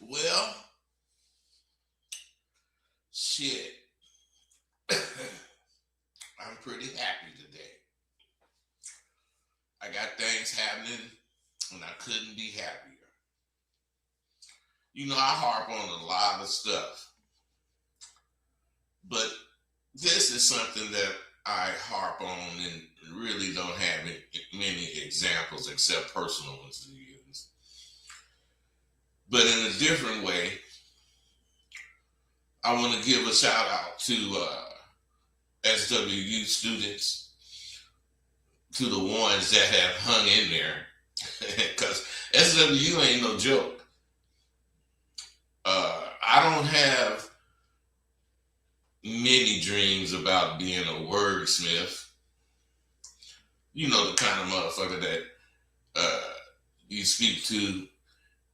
Well, shit. I'm pretty happy today. I got things happening and I couldn't be happier. You know, I harp on a lot of stuff, but this is something that I harp on and really don't have many examples except personal ones to use. But in a different way, I want to give a shout out to SWU students, to the ones that have hung in there, because SWU ain't no joke. I don't have many dreams about being a wordsmith. You know, the kind of motherfucker that you speak to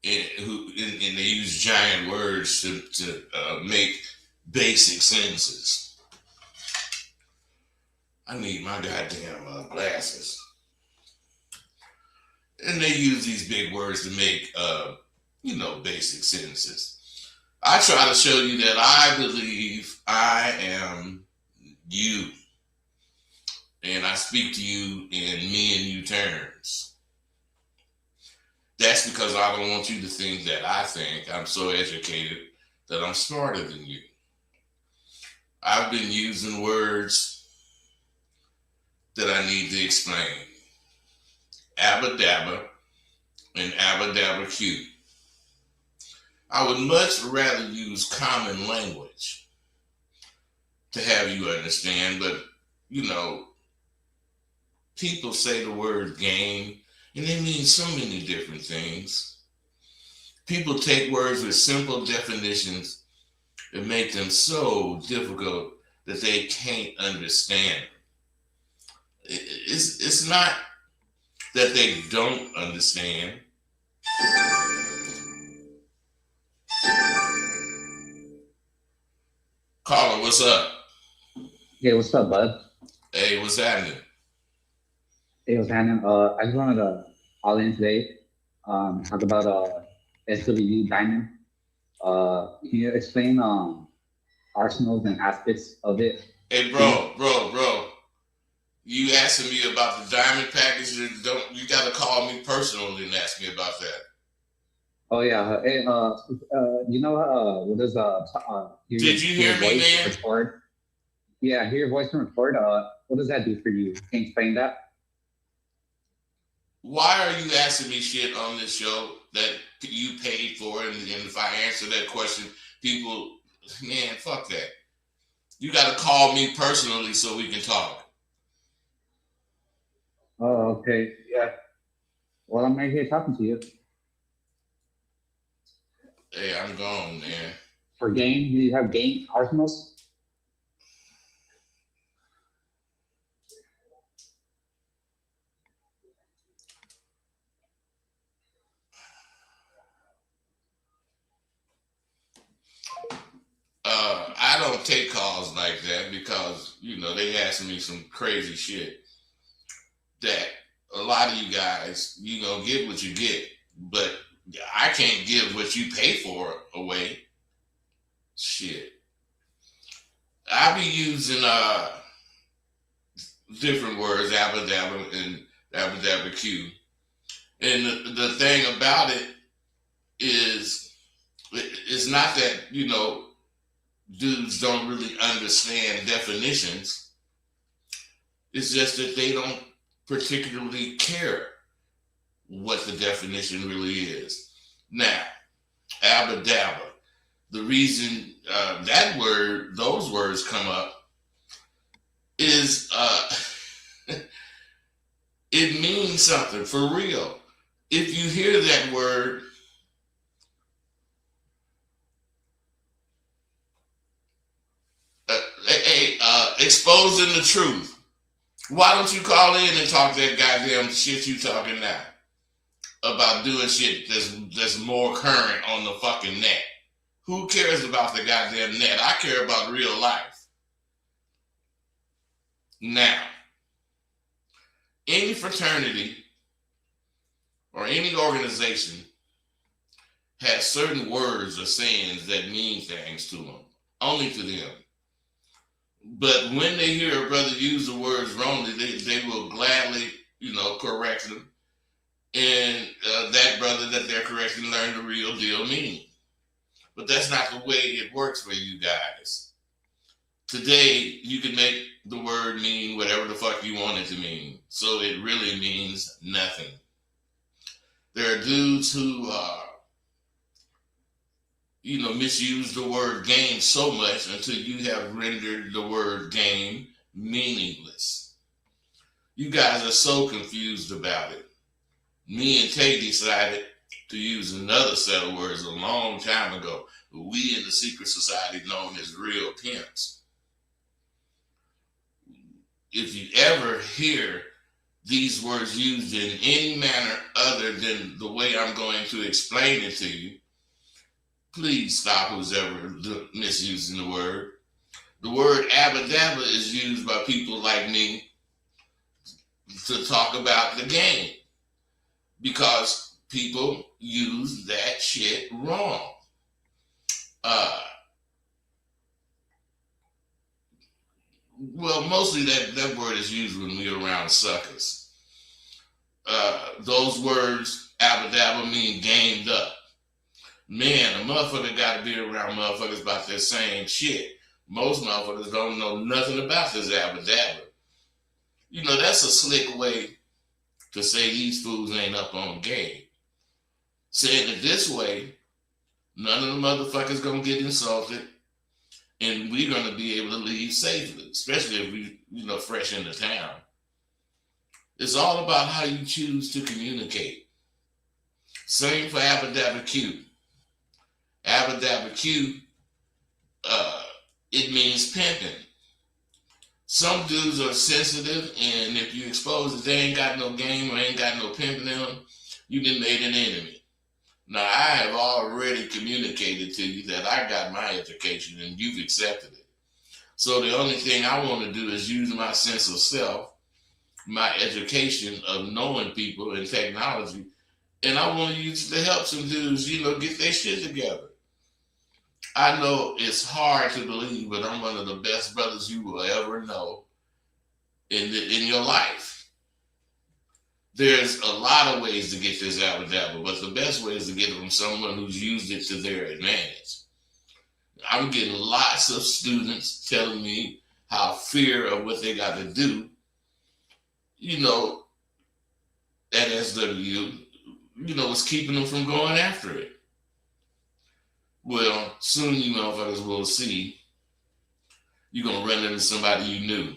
and they use giant words to make basic sentences. I need my goddamn glasses. And they use these big words to make, basic sentences. I try to show you that I believe I am you. And I speak to you in me and you terms. That's because I don't want you to think that I think I'm so educated that I'm smarter than you. I've been using words that I need to explain. Abba dabba and abba dabba Q. I would much rather use common language to have you understand, but people say the word game and it means so many different things. People take words with simple definitions and make them so difficult that they can't understand. It's not that they don't understand. Caller, what's up? Hey, what's up, bud? Hey, what's happening? Hey, what's happening? I just wanted to call in today, talk about SWU Diamond. Can you explain arsenals and aspects of it, Hey, please? bro. You asking me about the diamond package? You got to call me personally and ask me about that. Oh yeah. Hey, what does Did you hear hear your me, voice man? record? Yeah, hear your voice and record. What does that do for you? Can you explain that? Why are you asking me shit on this show that you paid for? And if I answer that question, people, man, fuck that. You got to call me personally so we can talk. Oh, okay. Yeah. Well, I'm right here talking to you. Hey, I'm gone, man. For game, do you have game arsenals? I don't take calls like that because they ask me some crazy shit that a lot of you guys get what you get, but I can't give what you pay for away. Shit, I be using different words, abba dabba and abba dabba q, and the thing about it is it's not that dudes don't really understand definitions. It's just that they don't particularly care what the definition really is. Now, abba dabba, the reason those words come up is it means something for real. If you hear that word, exposing the truth. Why don't you call in and talk that goddamn shit you talking now about doing shit that's more current on the fucking net? Who cares about the goddamn net? I care about real life. Now, any fraternity or any organization has certain words or sayings that mean things to them, only to them. But when they hear a brother use the words wrongly, they will gladly, correct them. And that brother that they're correcting learned the real deal meaning. But that's not the way it works for you guys. Today, you can make the word mean whatever the fuck you want it to mean. So it really means nothing. There are dudes who, misuse the word game so much until you have rendered the word game meaningless. You guys are so confused about it. Me and Tay decided to use another set of words a long time ago. We in the secret society known as real pimps. If you ever hear these words used in any manner other than the way I'm going to explain it to you, please stop who's ever misusing the word. The word abba dabba is used by people like me to talk about the game because people use that shit wrong. Well, mostly that word is used when we're around suckers. Those words, abba dabba, mean gamed up. Man, a motherfucker got to be around motherfuckers about their same shit. Most motherfuckers don't know nothing about this abba dabba. That's a slick way to say these fools ain't up on game. Saying it this way, none of the motherfuckers gonna get insulted, and we're gonna be able to leave safely, especially if we, fresh into town. It's all about how you choose to communicate. Same for abba dabba Q. Abba dabba Q, it means pimping. Some dudes are sensitive, and if you expose that they ain't got no game or ain't got no pimping in them, you done made an enemy. Now, I have already communicated to you that I got my education and you've accepted it. So the only thing I want to do is use my sense of self, my education of knowing people and technology, and I want to use it to help some dudes, get their shit together. I know it's hard to believe, but I'm one of the best brothers you will ever know in your life. There's a lot of ways to get this abba dabba, but the best way is to get it from someone who's used it to their advantage. I'm getting lots of students telling me how fear of what they got to do, at SWU, was keeping them from going after it. Well, soon you motherfuckers will see you're going to run into somebody you knew.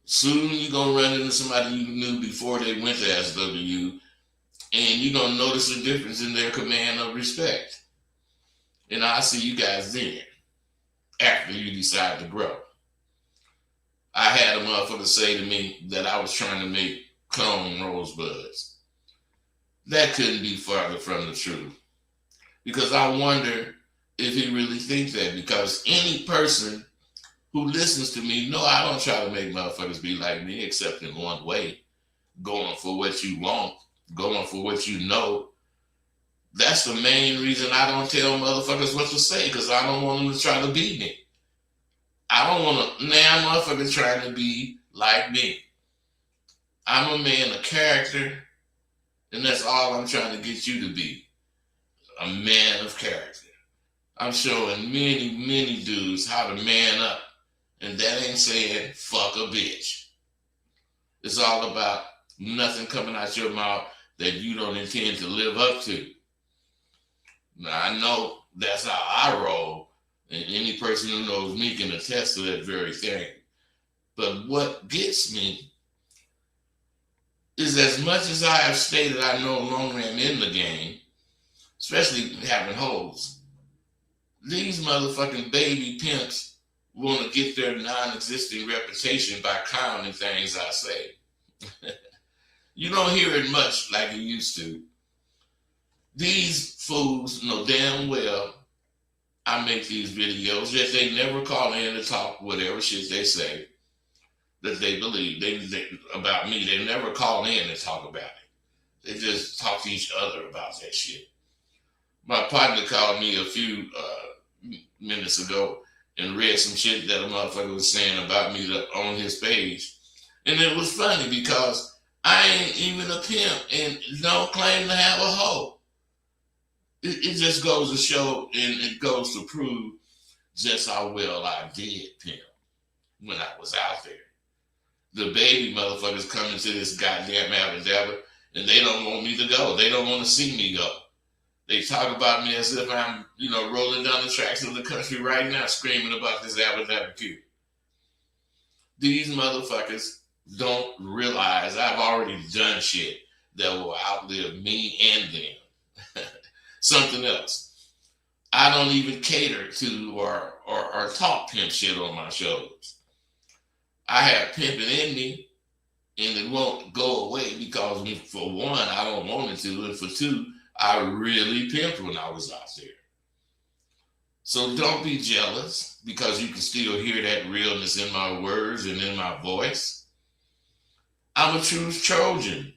Soon you're going to run into somebody you knew before they went to SWU, and you're going to notice a difference in their command of respect. And I'll see you guys then, after you decide to grow. I had a motherfucker say to me that I was trying to make clone rosebuds. That couldn't be farther from the truth. Because I wonder if he really thinks that. Because any person who listens to me know I don't try to make motherfuckers be like me, except in one way. Going for what you want, going for what you know. That's the main reason I don't tell motherfuckers what to say, because I don't want them to try to be me. I don't want a damn motherfucker trying to be like me. I'm a man of character, and that's all I'm trying to get you to be. A man of character. I'm showing many, many dudes how to man up, and that ain't saying fuck a bitch. It's all about nothing coming out your mouth that you don't intend to live up to. Now, I know that's how I roll, and any person who knows me can attest to that very thing. But what gets me is, as much as I have stated I no longer am in the game, especially having hoes, these motherfucking baby pimps want to get their non-existing reputation by clowning things I say. You don't hear it much like you used to. These fools know damn well I make these videos, yet they never call in to talk whatever shit they say that they believe they about me. They never call in to talk about it. They just talk to each other about that shit. My partner called me a few minutes ago and read some shit that a motherfucker was saying about me on his page. And it was funny because I ain't even a pimp and don't claim to have a hoe. It just goes to show and it goes to prove just how well I did pimp when I was out there. The baby motherfuckers coming to this goddamn Abba and they don't want me to go. They don't want to see me go. They talk about me as if I'm, rolling down the tracks of the country right now screaming about this Abba Q. These motherfuckers don't realize I've already done shit that will outlive me and them. Something else. I don't even cater to or talk pimp shit on my shows. I have pimping in me, and it won't go away because, for one, I don't want it to, and for two, I really pimped when I was out there. So don't be jealous because you can still hear that realness in my words and in my voice. I'm a true Trojan.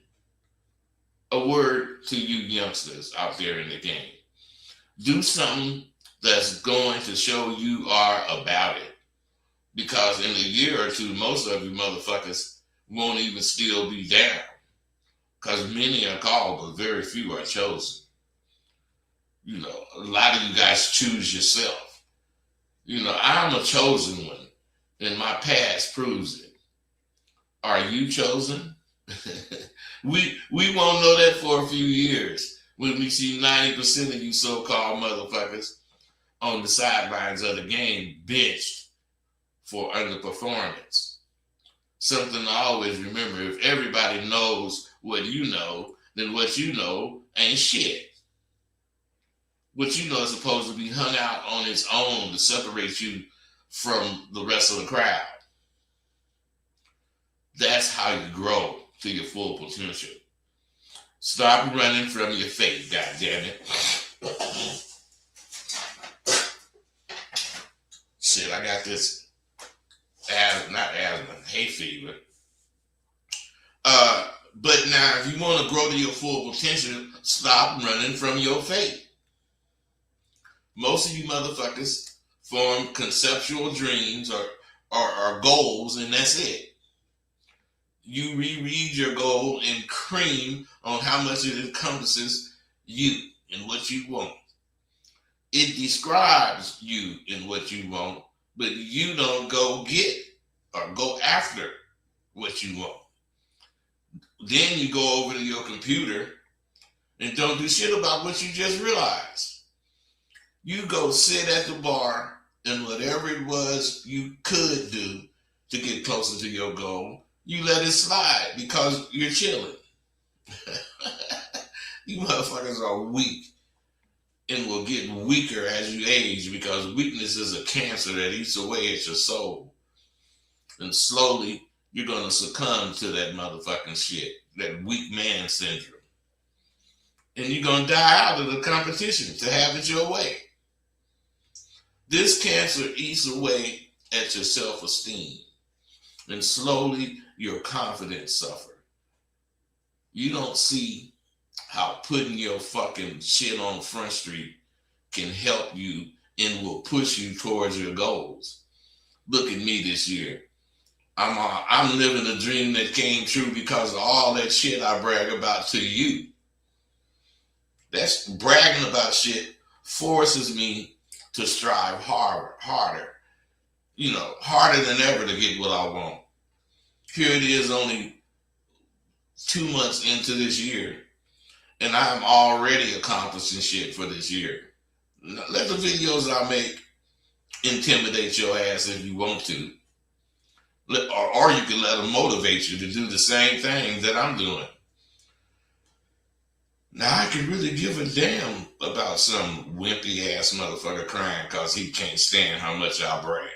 A word to you youngsters out there in the game. Do something that's going to show you are about it. Because in a year or two, most of you motherfuckers won't even still be down. Because many are called, but very few are chosen. A lot of you guys choose yourself. I'm a chosen one, and my past proves it. Are you chosen? we won't know that for a few years when we see 90% of you so-called motherfuckers on the sidelines of the game benched for underperformance. Something to always remember: if everybody knows what you know, then what you know ain't shit. What you know is supposed to be hung out on its own to separate you from the rest of the crowd. That's how you grow to your full potential. Stop running from your fate, goddammit. Shit, I got this hay fever. But now, if you want to grow to your full potential, stop running from your fate. Most of you motherfuckers form conceptual dreams or goals, and that's it. You reread your goal and cream on how much it encompasses you and what you want. It describes you and what you want, but you don't go get or go after what you want. Then you go over to your computer and don't do shit about what you just realized. You go sit at the bar and whatever it was you could do to get closer to your goal, you let it slide because you're chilling. You motherfuckers are weak and will get weaker as you age because weakness is a cancer that eats away at your soul. And slowly, you're going to succumb to that motherfucking shit, that weak man syndrome. And you're going to die out of the competition to have it your way. This cancer eats away at your self-esteem. And slowly, your confidence suffers. You don't see how putting your fucking shit on Front Street can help you and will push you towards your goals. Look at me this year. I'm living a dream that came true because of all that shit I brag about to you. That's bragging about shit forces me to strive harder, harder than ever to get what I want. Here it is, only 2 months into this year, and I'm already accomplishing shit for this year. Let the videos I make intimidate your ass if you want to. Or you can let them motivate you to do the same thing that I'm doing. Now, I can really give a damn about some wimpy ass motherfucker crying because he can't stand how much I brag.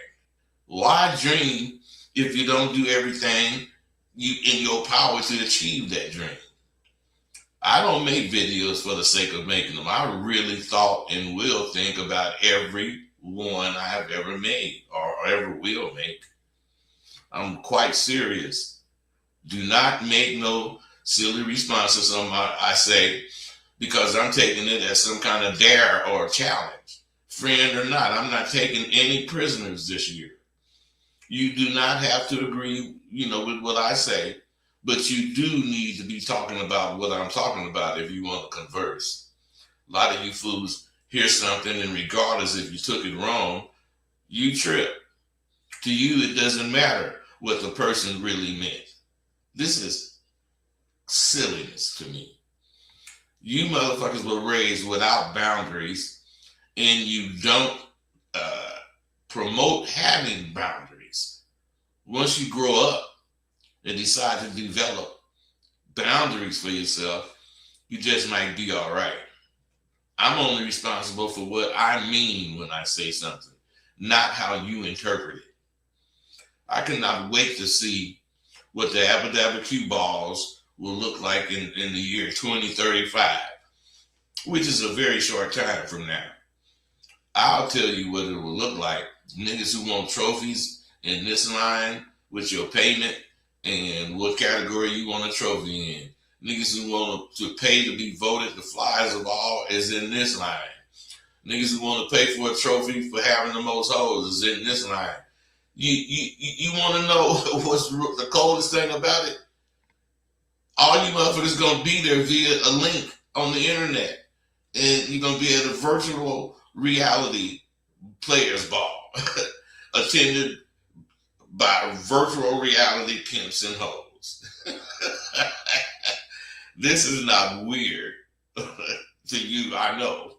Why dream if you don't do everything in your power to achieve that dream? I don't make videos for the sake of making them. I really thought and will think about every one I have ever made or ever will make. I'm quite serious. Do not make no silly responses on my I say, because I'm taking it as some kind of dare or challenge. Friend or not, I'm not taking any prisoners this year. You do not have to agree, with what I say, but you do need to be talking about what I'm talking about if you want to converse. A lot of you fools hear something, and regardless if you took it wrong, you trip. To you, it doesn't matter what the person really meant. This is silliness to me. You motherfuckers were raised without boundaries, and you don't promote having boundaries. Once you grow up and decide to develop boundaries for yourself, you just might be all right. I'm only responsible for what I mean when I say something, not how you interpret it. I cannot wait to see what the Abba Dabba Q balls will look like in the year 2035, which is a very short time from now. I'll tell you what it will look like. Niggas who want trophies in this line with your payment and what category you want a trophy in. Niggas who want to pay to be voted the flies of all is in this line. Niggas who want to pay for a trophy for having the most hoes is in this line. You want to know what's the coldest thing about it? All you motherfuckers going to be there via a link on the internet. And you're going to be at a virtual reality players ball attended by virtual reality pimps and hoes. This is not weird to you, I know.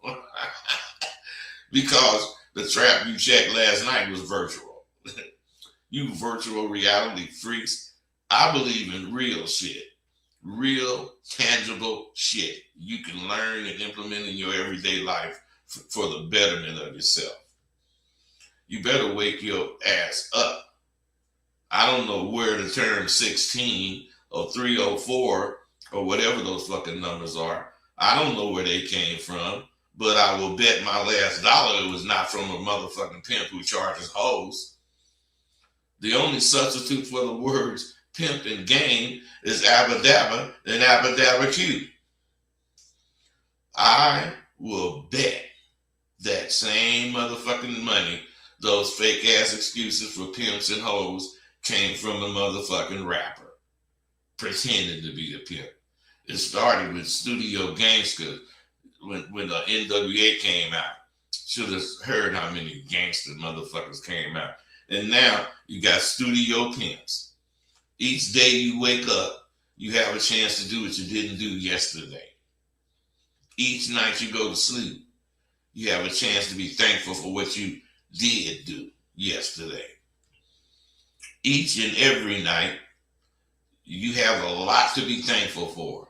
Because the trap you checked last night was virtual. You virtual reality freaks. I believe in real shit. Real, tangible shit you can learn and implement in your everyday life for the betterment of yourself. You better wake your ass up. I don't know where the term 16 or 304 or whatever those fucking numbers are. I don't know where they came from, but I will bet my last dollar it was not from a motherfucking pimp who charges hoes. The only substitute for the words pimp and game is Abba Dabba and Abba Dabba Q. I will bet that same motherfucking money, those fake ass excuses for pimps and hoes, came from a motherfucking rapper pretending to be a pimp. It started with Studio Gangsta when the NWA came out. Should have heard how many gangster motherfuckers came out. And now you got studio pimps. Each day you wake up, you have a chance to do what you didn't do yesterday. Each night you go to sleep, you have a chance to be thankful for what you did do yesterday. Each and every night, you have a lot to be thankful for.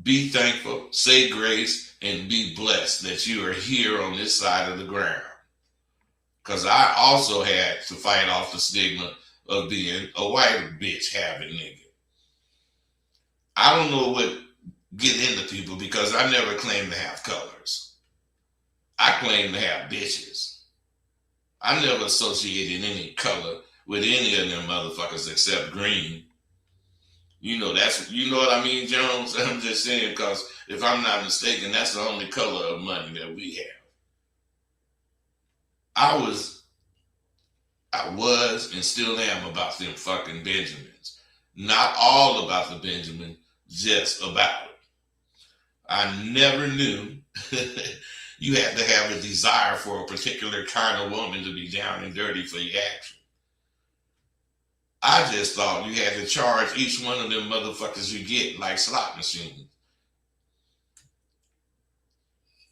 Be thankful, say grace, and be blessed that you are here on this side of the ground. Because I also had to fight off the stigma of being a white bitch having nigga. I don't know what get into people because I never claimed to have colors. I claim to have bitches. I never associated any color with any of them motherfuckers except green. You know what I mean, Jones? I'm just saying because if I'm not mistaken, that's the only color of money that we have. I was and still am about them fucking Benjamins. Not all about the Benjamin, just about it. I never knew you had to have a desire for a particular kind of woman to be down and dirty for your action. I just thought you had to charge each one of them motherfuckers you get like slot machines.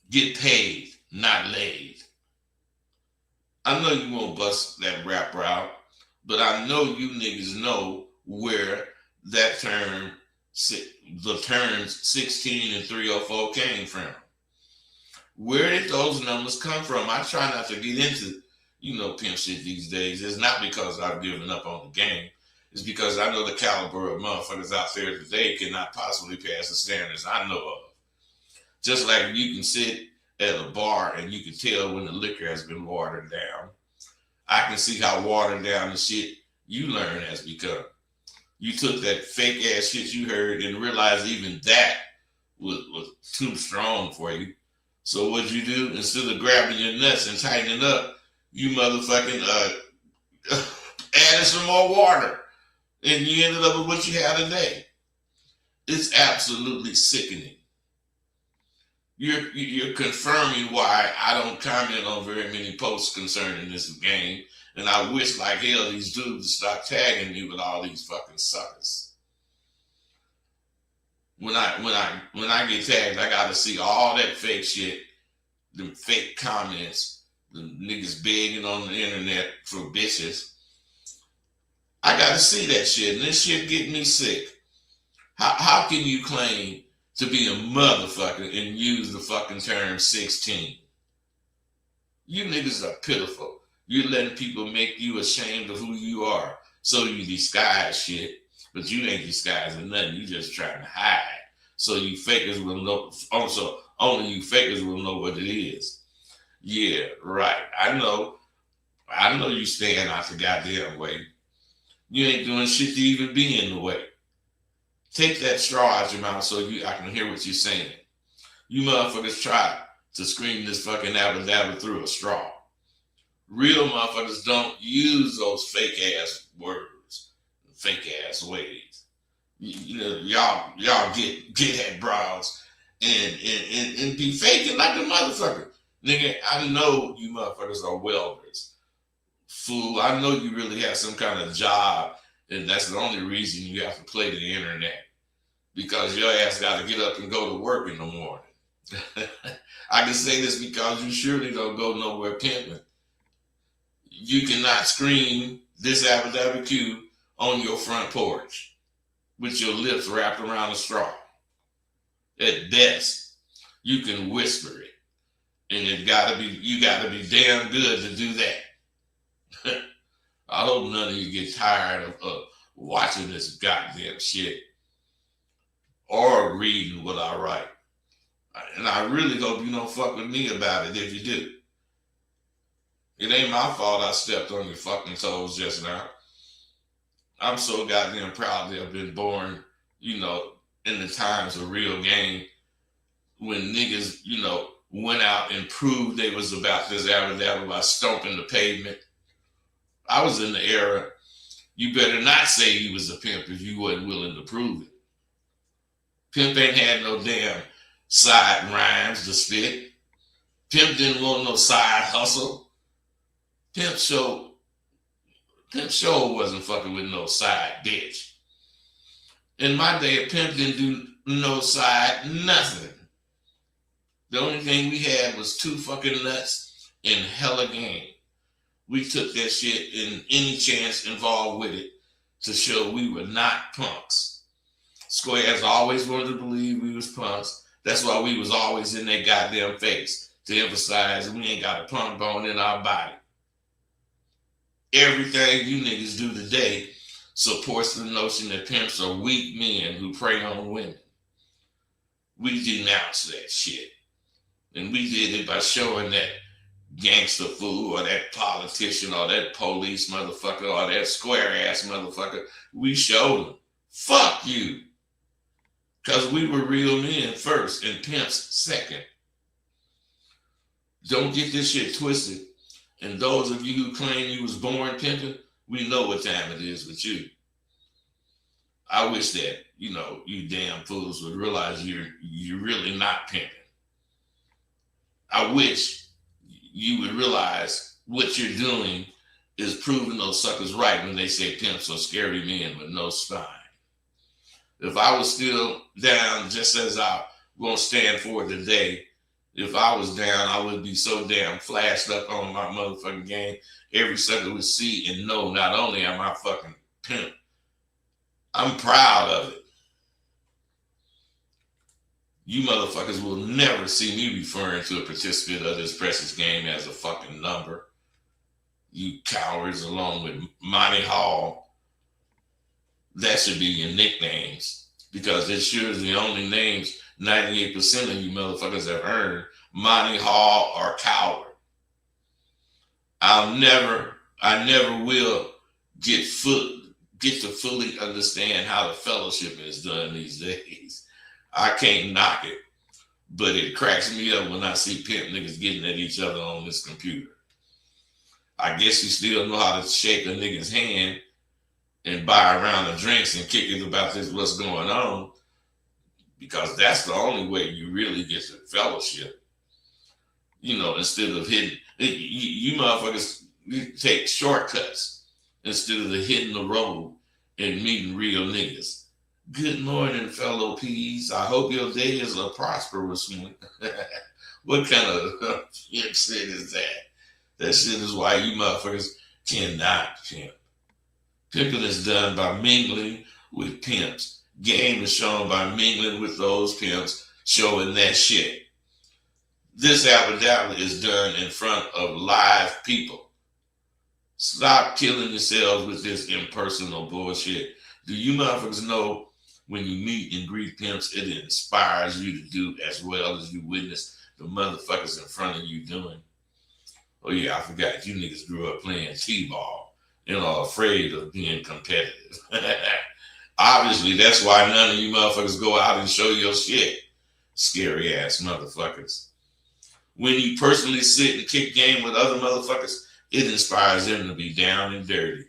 Get paid, not laid. I know you won't bust that rapper out, but I know you niggas know where that term, the terms 16 and 304 came from. Where did those numbers come from? I try not to get into, pimp shit these days. It's not because I've given up on the game. It's because I know the caliber of motherfuckers out there today cannot possibly pass the standards I know of. Just like you can sit at a bar and you can tell when the liquor has been watered down. I can see how watered down the shit you learn has become. You took that fake ass shit you heard and realized even that was too strong for you. So what you do, instead of grabbing your nuts and tightening up, you motherfucking added some more water, and you ended up with what you had today. It's absolutely sickening. You're confirming why I don't comment on very many posts concerning this game, and I wish like hell these dudes would stop tagging me with all these fucking suckers. When I get tagged, I gotta see all that fake shit, them fake comments, the niggas begging on the internet for bitches. I gotta see that shit, and this shit get me sick. How can you claim to be a motherfucker and use the fucking term 16? You niggas are pitiful. You're letting people make you ashamed of who you are. So you disguise shit, but you ain't disguising nothing. You just trying to hide. So you fakers will know. Also, only you fakers will know what it is. Yeah, right. I know you staying out the goddamn way. You ain't doing shit to even be in the way. Take that straw out your mouth so I can hear what you're saying. You motherfuckers try to scream this fucking apple dabba through a straw. Real motherfuckers don't use those fake ass words, fake ass ways. Y'all get at brows and be faking like a motherfucker. Nigga, I know you motherfuckers are welders. Fool, I know you really have some kind of job, and that's the only reason you have to play the internet. Because your ass got to get up and go to work in the morning. I can say this because you surely don't go nowhere pimping. You cannot scream this Q on your front porch with your lips wrapped around a straw. At best, you can whisper it. And you gotta be damn good to do that. I hope none of you get tired of watching this goddamn shit or reading what I write. And I really hope you don't fuck with me about it if you do. It ain't my fault I stepped on your fucking toes just now. I'm so goddamn proud to have been born, in the times of real game when niggas, went out and proved they was about this dabba by stomping the pavement. I was in the era, you better not say you was a pimp if you wasn't willing to prove it. Pimp ain't had no damn side rhymes to spit. Pimp didn't want no side hustle. Pimp show wasn't fucking with no side bitch. In my day, Pimp didn't do no side nothing. The only thing we had was two fucking nuts and hella game. We took that shit and any chance involved with it to show we were not punks. Squares always wanted to believe we was punks. That's why we was always in their goddamn face to emphasize we ain't got a punk bone in our body. Everything you niggas do today supports the notion that pimps are weak men who prey on women. We denounce that shit. And we did it by showing that gangster fool or that politician or that police motherfucker or that square ass motherfucker. We showed them. Fuck you. Because we were real men first and pimps second. Don't get this shit twisted. And those of you who claim you was born pimping, we know what time it is with you. I wish that, you damn fools would realize you're really not pimping. I wish you would realize what you're doing is proving those suckers right when they say pimps are scary men with no spine. If I was still down, just as I'm going to stand for it today, if I was down, I would be so damn flashed up on my motherfucking game. Every sucker would see and know not only am I fucking pimp, I'm proud of it. You motherfuckers will never see me referring to a participant of this precious game as a fucking number. You cowards, along with Monty Hall. That should be your nicknames, because it sure is the only names 98% of you motherfuckers have earned. Monty Hall or coward. I never will get to fully understand how the fellowship is done these days. I can't knock it, but it cracks me up when I see pimp niggas getting at each other on this computer. I guess you still know how to shake a nigga's hand and buy a round of drinks and kick it about this what's going on, because that's the only way you really get to fellowship. Instead of hitting, you motherfuckers take shortcuts instead of the hitting the road and meeting real niggas. Good morning, fellow P's. I hope your day is a prosperous one. What kind of shit is that? That shit is why you motherfuckers cannot pimp. Pimping is done by mingling with pimps. Game is shown by mingling with those pimps, showing that shit. This abadabba is done in front of live people. Stop killing yourselves with this impersonal bullshit. Do you motherfuckers know when you meet and greet pimps, it inspires you to do as well as you witness the motherfuckers in front of you doing? Oh yeah, I forgot. You niggas grew up playing T-ball and are afraid of being competitive. Obviously, that's why none of you motherfuckers go out and show your shit. Scary ass motherfuckers. When you personally sit and kick game with other motherfuckers, it inspires them to be down and dirty,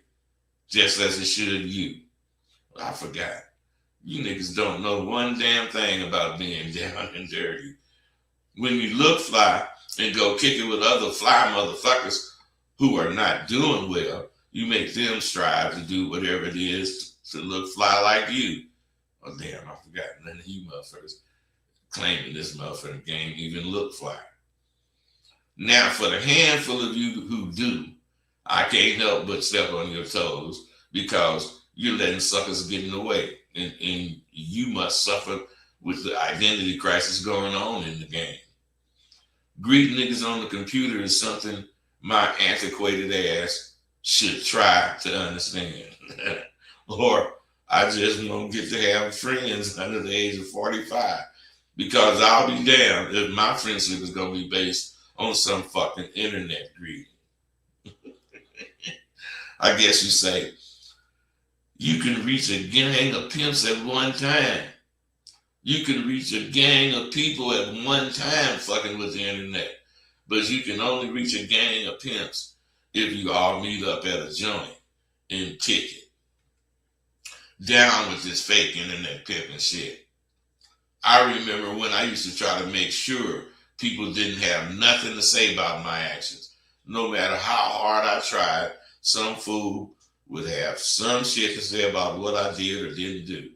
just as it should you. I forgot. You niggas don't know one damn thing about being down and dirty. When you look fly and go kick it with other fly motherfuckers who are not doing well, you make them strive to do whatever it is to look fly like you. Oh damn, I forgot. None of you motherfuckers claiming this motherfucking game even look fly. Now, for the handful of you who do, I can't help but step on your toes because you're letting suckers get in the way. And you must suffer with the identity crisis going on in the game. Greeting niggas on the computer is something my antiquated ass should try to understand. Or I just won't get to have friends under the age of 45, because I'll be damned if my friendship is going to be based on some fucking internet greeting. I guess you say, you can reach a gang of pimps at one time. You can reach a gang of people at one time fucking with the internet. But you can only reach a gang of pimps if you all meet up at a joint and kick it. Down with this fake internet pimping shit. I remember when I used to try to make sure people didn't have nothing to say about my actions. No matter how hard I tried, some fool would have some shit to say about what I did or didn't do.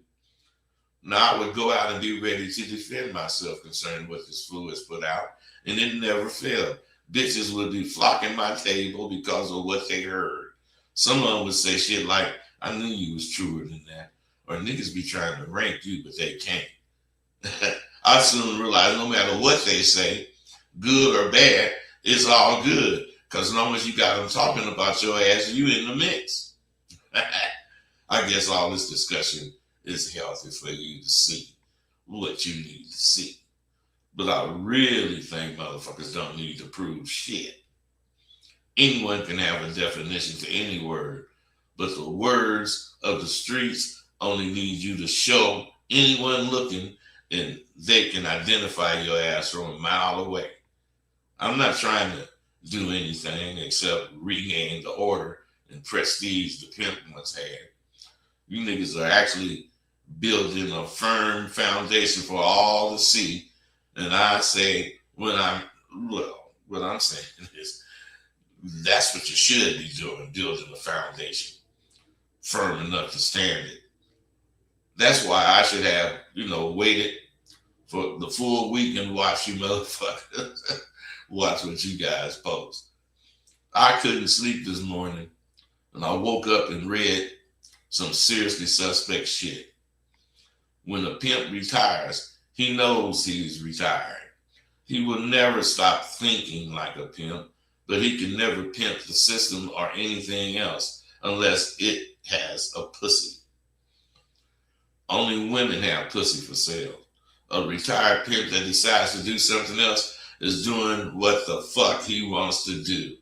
Now I would go out and be ready to defend myself concerning what this fool has put out, and it never failed. Bitches would be flocking my table because of what they heard. Some of them would say shit like, I knew you was truer than that. Or niggas be trying to rank you, but they can't. I soon realized no matter what they say, good or bad, it's all good. Because as long as you got them talking about your ass, you in the mix. I guess all this discussion is healthy for you to see what you need to see. But I really think motherfuckers don't need to prove shit. Anyone can have a definition to any word, but the words of the streets only need you to show anyone looking, and they can identify your ass from a mile away. I'm not trying to do anything except regain the order and prestige the pimp once had. You niggas are actually building a firm foundation for all to see. And I say, what I'm saying is, that's what you should be doing, building a foundation firm enough to stand it. That's why I should have, waited for the full week and watch you motherfuckers watch what you guys post. I couldn't sleep this morning, and I woke up and read some seriously suspect shit. When a pimp retires, he knows he's retired. He will never stop thinking like a pimp, but he can never pimp the system or anything else unless it has a pussy. Only women have pussy for sale. A retired pimp that decides to do something else is doing what the fuck he wants to do.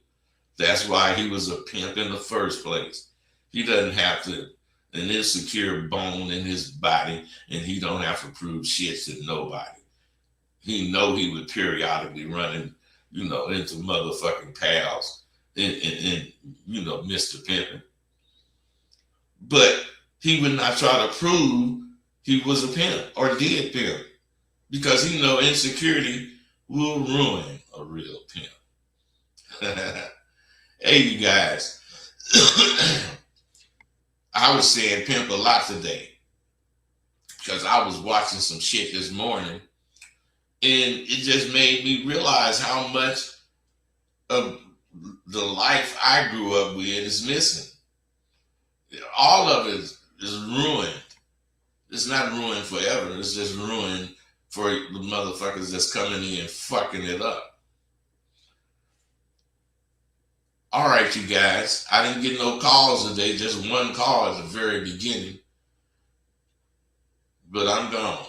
That's why he was a pimp in the first place. He doesn't have to an insecure bone in his body, and he don't have to prove shit to nobody. He know he would periodically run in, into motherfucking pals and Mr. Pimpin'. But he would not try to prove he was a pimp or did pimp because he know insecurity will ruin a real pimp. Hey, you guys, I was saying pimp a lot today because I was watching some shit this morning, and it just made me realize how much of the life I grew up with is missing. All of it is ruined. It's not ruined forever. It's just ruined for the motherfuckers that's coming in and fucking it up. All right, you guys. I didn't get no calls today, just one call at the very beginning. But I'm gone.